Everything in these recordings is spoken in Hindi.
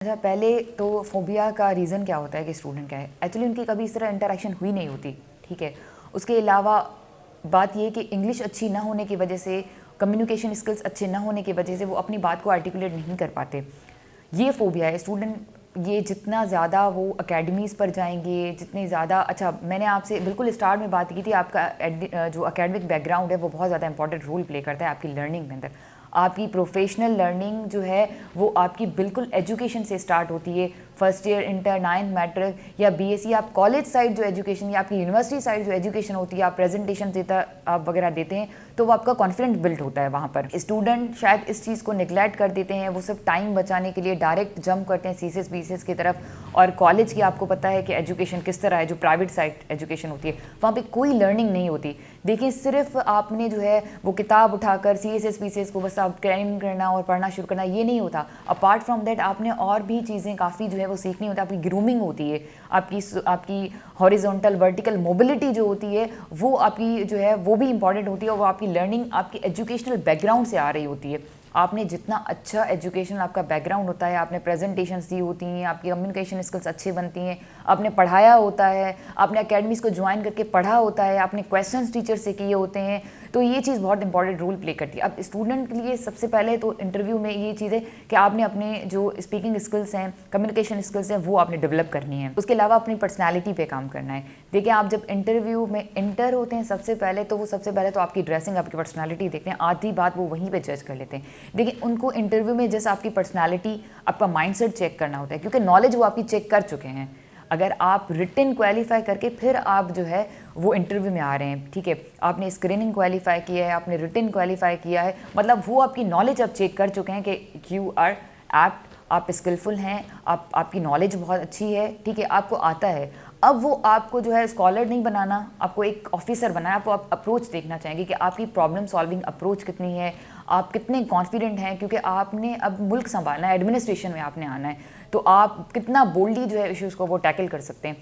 अच्छा, पहले तो फोबिया का रीज़न क्या होता है कि स्टूडेंट क्या है, एक्चुअली उनकी कभी इस तरह इंटरेक्शन हुई नहीं होती। ठीक है। उसके अलावा बात ये है कि इंग्लिश अच्छी ना होने की वजह से, कम्युनिकेशन स्किल्स अच्छे ना होने की वजह से वो अपनी बात को आर्टिकुलेट नहीं कर पाते। ये फोबिया है स्टूडेंट। ये जितना ज़्यादा वो अकेडमीज़ पर जाएंगे, जितने ज़्यादा, अच्छा मैंने आपसे बिल्कुल स्टार्ट में बात की थी, आपका जो एकेडमिक बैकग्राउंड है वो बहुत ज़्यादा इंपॉर्टेंट रोल प्ले करता है आपकी लर्निंग के अंदर। आपकी प्रोफेशनल लर्निंग जो है वो आपकी बिल्कुल एजुकेशन से स्टार्ट होती है। First year, inter, 9th matric या बीएससी, आप कॉलेज साइड जो एजुकेशन या आपकी यूनिवर्सिटी साइड जो एजुकेशन होती है, आप प्रेजेंटेशन देता आप वगैरह देते हैं तो वो आपका कॉन्फिडेंस बिल्ड होता है वहाँ पर। स्टूडेंट शायद इस चीज़ को निगलेक्ट कर देते हैं, वो सिर्फ टाइम बचाने के लिए डायरेक्ट जंप करते हैं सीसीएस बीसीएस की तरफ। और कॉलेज की आपको पता है कि एजुकेशन किस तरह है, जो प्राइवेट साइड एजुकेशन होती है वहाँ पर कोई लर्निंग नहीं होती। देखिए, सिर्फ आपने जो है वो किताब उठाकर सीएसएस बीसीएस को बस आप क्राइम करना और पढ़ना शुरू करना, ये नहीं होता। अपार्ट फ्रॉम दैट आपने और भी चीज़ें काफ़ी जो है वो सीखनी होती है। आपकी ग्रूमिंग होती है, आपकी हॉरिजॉन्टल वर्टिकल मोबिलिटी जो होती है वो आपकी जो है वो भी इंपॉर्टेंट होती है। और वो आपकी लर्निंग आपकी एजुकेशनल बैकग्राउंड से आ रही होती है। आपने जितना अच्छा एजुकेशन आपका बैकग्राउंड होता है, आपने प्रेजेंटेशंस दी होती हैं, आपकी कम्युनिकेशन स्किल्स अच्छी बनती हैं, आपने पढ़ाया होता है, आपने एकेडमीज़ को ज्वाइन करके पढ़ा होता है, आपने क्वेश्चंस टीचर से किए होते हैं, तो ये चीज़ बहुत इंपॉर्टेंट रोल प्ले करती है। अब स्टूडेंट के लिए सबसे पहले तो इंटरव्यू में ये चीज़ है कि आपने अपने जो स्पीकिंग स्किल्स हैं, कम्युनिकेशन स्किल्स हैं, वो आपने डेवलप करनी है। उसके अलावा अपनी पर्सनैलिटी पे काम करना है। देखिए, आप जब इंटरव्यू में इंटर होते हैं सबसे पहले तो आपकी ड्रेसिंग, आपकी पर्सनैलिटी देखते हैं, आधी बात वो वहीं पर जज कर लेते हैं। देखिए, उनको इंटरव्यू में जैसे आपकी पर्सनैलिटी, आपका माइंडसेट चेक करना होता है, क्योंकि नॉलेज वो आपकी चेक कर चुके हैं। अगर आप रिटन क्वालिफाई करके फिर आप जो है वो इंटरव्यू में आ रहे हैं, ठीक है, आपने स्क्रीनिंग क्वालिफाई किया है, आपने रिटन क्वालिफाई किया है, मतलब वो आपकी नॉलेज अब चेक कर चुके हैं कि यू आर एप्ट, आप स्किलफुल हैं, आपकी नॉलेज बहुत अच्छी है, ठीक है, आपको आता है। अब वो आपको जो है स्कॉलर नहीं बनाना, आपको एक ऑफिसर बनाना है। आपको आप अप्रोच देखना चाहेंगे कि आपकी प्रॉब्लम सॉल्विंग अप्रोच कितनी है, आप कितने कॉन्फिडेंट हैं, क्योंकि आपने अब मुल्क संभालना है, एडमिनिस्ट्रेशन में आपने आना है, तो आप कितना बोल्डली जो है इश्यूज़ को वो टैकल कर सकते हैं।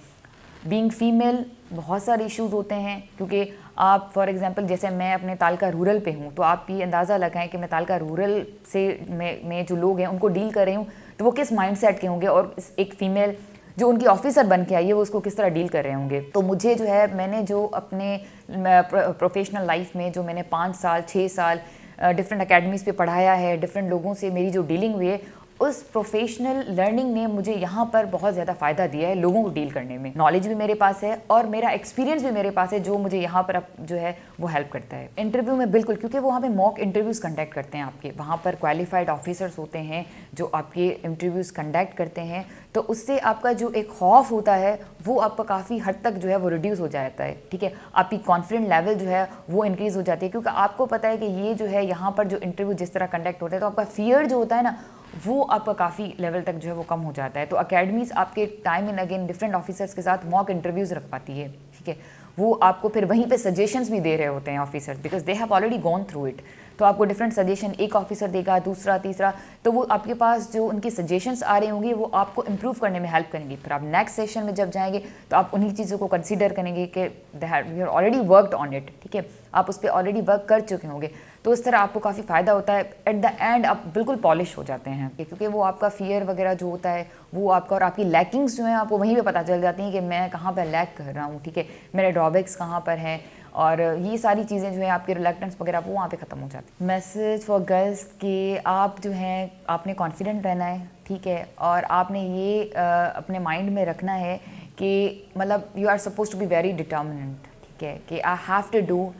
बीइंग फीमेल बहुत सारे इश्यूज़ होते हैं, क्योंकि आप फॉर एग्जांपल जैसे मैं अपने तालका रूरल पे हूँ, तो आप ये अंदाज़ा लगाएं कि मैं तालका रूरल से में जो लोग हैं उनको डील कर रही हूँ, तो वो किस माइंडसेट के होंगे, और एक फ़ीमेल जो उनकी ऑफिसर बन के आई है वो उसको किस तरह डील कर रहे होंगे। तो मुझे जो है, मैंने जो अपने प्रोफेशनल लाइफ में जो मैंने 5 साल 6 साल डिफरेंट अकेडमीज़ पे पढ़ाया है, डिफरेंट लोगों से मेरी जो डीलिंग हुई है, उस प्रोफेशनल लर्निंग ने मुझे यहाँ पर बहुत ज़्यादा फ़ायदा दिया है लोगों को डील करने में। नॉलेज भी मेरे पास है और मेरा एक्सपीरियंस भी मेरे पास है, जो मुझे यहाँ पर अब जो है वो हेल्प करता है इंटरव्यू में। बिल्कुल, क्योंकि वो वहाँ पे मॉक इंटरव्यूज़ कंडक्ट करते हैं आपके, वहाँ पर क्वालिफाइड ऑफिसर्स होते हैं जो आपके इंटरव्यूज़ कंडक्ट करते हैं, तो उससे आपका जो एक खौफ होता है वो आपका काफ़ी हद तक जो है वो रिड्यूस हो जाता है, ठीक है। आपकी कॉन्फिडेंट लेवल जो है वो इंक्रीज़ हो जाती है, क्योंकि आपको पता है कि ये जो है यहाँ पर जो इंटरव्यू जिस तरह कंडक्ट होता है, तो आपका फियर जो होता है ना, वो आपका काफ़ी लेवल तक जो है वो कम हो जाता है। तो अकेडमीज़ आपके time and again different officers के साथ मॉक इंटरव्यूज़ रखवाती है, ठीक है। वो आपको फिर वहीं पे सजेशंस भी दे रहे होते हैं officers, because they have already gone through it. तो आपको डिफरेंट सजेशन एक ऑफिसर देगा, दूसरा, तीसरा, तो वो आपके पास जो उनकी सजेशंस आ रही होंगी वो आपको इंप्रूव करने में हेल्प करेंगी। फिर आप नेक्स्ट सेशन में जब जाएंगे तो आप उन्हीं चीज़ों को कंसीडर करेंगे कि you are already worked on it, ठीक है, आप उस पर ऑलरेडी वर्क कर चुके होंगे। तो इस तरह आपको काफ़ी फ़ायदा होता है। एट द एंड आप बिल्कुल पॉलिश हो जाते हैं, क्योंकि वो आपका फियर वगैरह जो होता है वो आपका, और आपकी लैकिंग्स जो हैं आपको वहीं पे पता चल जाती हैं कि मैं कहाँ पर लैक कर रहा हूँ, ठीक है, मेरे ड्रॉबैक्स कहाँ पर हैं, और ये सारी चीज़ें जो है आपके रिलेक्टेंस वगैरह वो वहाँ पे ख़त्म हो जाती है। मैसेज फॉर गर्ल्स कि आप जो हैं आपने कॉन्फिडेंट रहना है, ठीक है, और आपने ये अपने माइंड में रखना है कि मतलब you are suppose to be very determinant, ठीक है, कि आई हैव टू डू।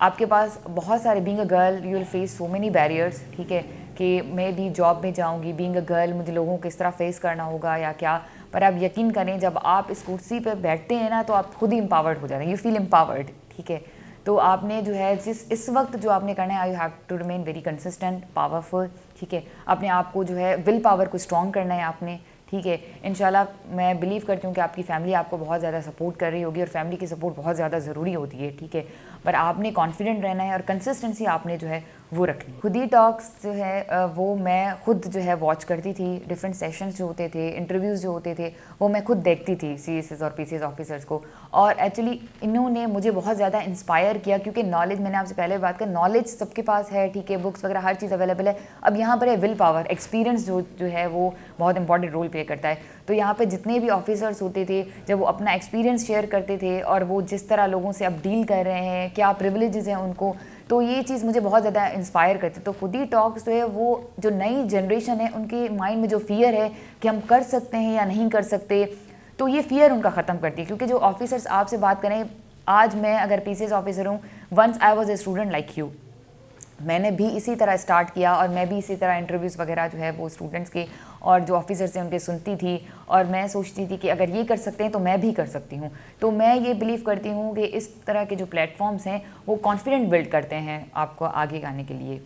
आपके पास बहुत सारे, being a girl you will face so many barriers, ठीक है, कि मैं भी जॉब में जाऊंगी, बीइंग अ गर्ल मुझे लोगों को किस तरह फेस करना होगा या क्या, पर आप यकीन करें जब आप इस कुर्सी पर बैठते हैं ना तो आप खुद ही एम्पावर्ड हो जाते हैं, यू फील एम्पावर्ड, ठीक है। तो आपने जो है इस वक्त जो आपने करना है, you have to remain very consistent, powerful, ठीक है, अपने आप को जो है विल पावर को स्ट्रॉन्ग करना है आपने, ठीक है। इंशाल्लाह मैं बिलीव करती हूँ कि आपकी फैमिली आपको बहुत ज़्यादा सपोर्ट कर रही होगी, और फैमिली की सपोर्ट बहुत ज़्यादा ज़रूरी होती है, ठीक है। पर आपने कॉन्फिडेंट रहना है और कंसिस्टेंसी आपने जो है वो रखनी। खुद ही टॉक्स जो है वो मैं खुद जो है वॉच करती थी, डिफरेंट सेशंस जो होते थे, इंटरव्यूज़ जो होते थे वो मैं खुद देखती थी CSS और PCS ऑफिसर्स को, और एक्चुअली इन्होंने मुझे बहुत ज़्यादा इंस्पायर किया, क्योंकि नॉलेज, मैंने आपसे पहले बात कर, नॉलेज सबके पास है, ठीक है, बुक्स वगैरह हर चीज़ अवेलेबल है। अब यहाँ पर है विल पावर, एक्सपीरियंस जो है वो बहुत इंपॉर्टेंट रोल प्ले करता है। तो यहाँ पे जितने भी ऑफिसर्स होते थे, जब वो अपना एक्सपीरियंस शेयर करते थे और वो जिस तरह लोगों से अब डील कर रहे हैं, क्या प्रिविलेजेस हैं उनको, तो ये चीज़ मुझे बहुत ज़्यादा इंस्पायर करती है। तो खुद ही टॉक्स जो है वो जो नई जनरेशन है उनके माइंड में जो फियर है कि हम कर सकते हैं या नहीं कर सकते, तो ये फियर उनका ख़त्म करती है। क्योंकि जो ऑफिसर्स आपसे बात करें, आज मैं अगर PCS ऑफिसर हूँ, once I was a student like you, मैंने भी इसी तरह स्टार्ट किया और मैं भी इसी तरह इंटरव्यूज़ वगैरह जो है वो स्टूडेंट्स के और जो ऑफिसर्स हैं उनके सुनती थी, और मैं सोचती थी कि अगर ये कर सकते हैं तो मैं भी कर सकती हूँ। तो मैं ये बिलीव करती हूँ कि इस तरह के जो प्लेटफॉर्म्स हैं वो कॉन्फिडेंट बिल्ड करते हैं आपको आगे आने के लिए।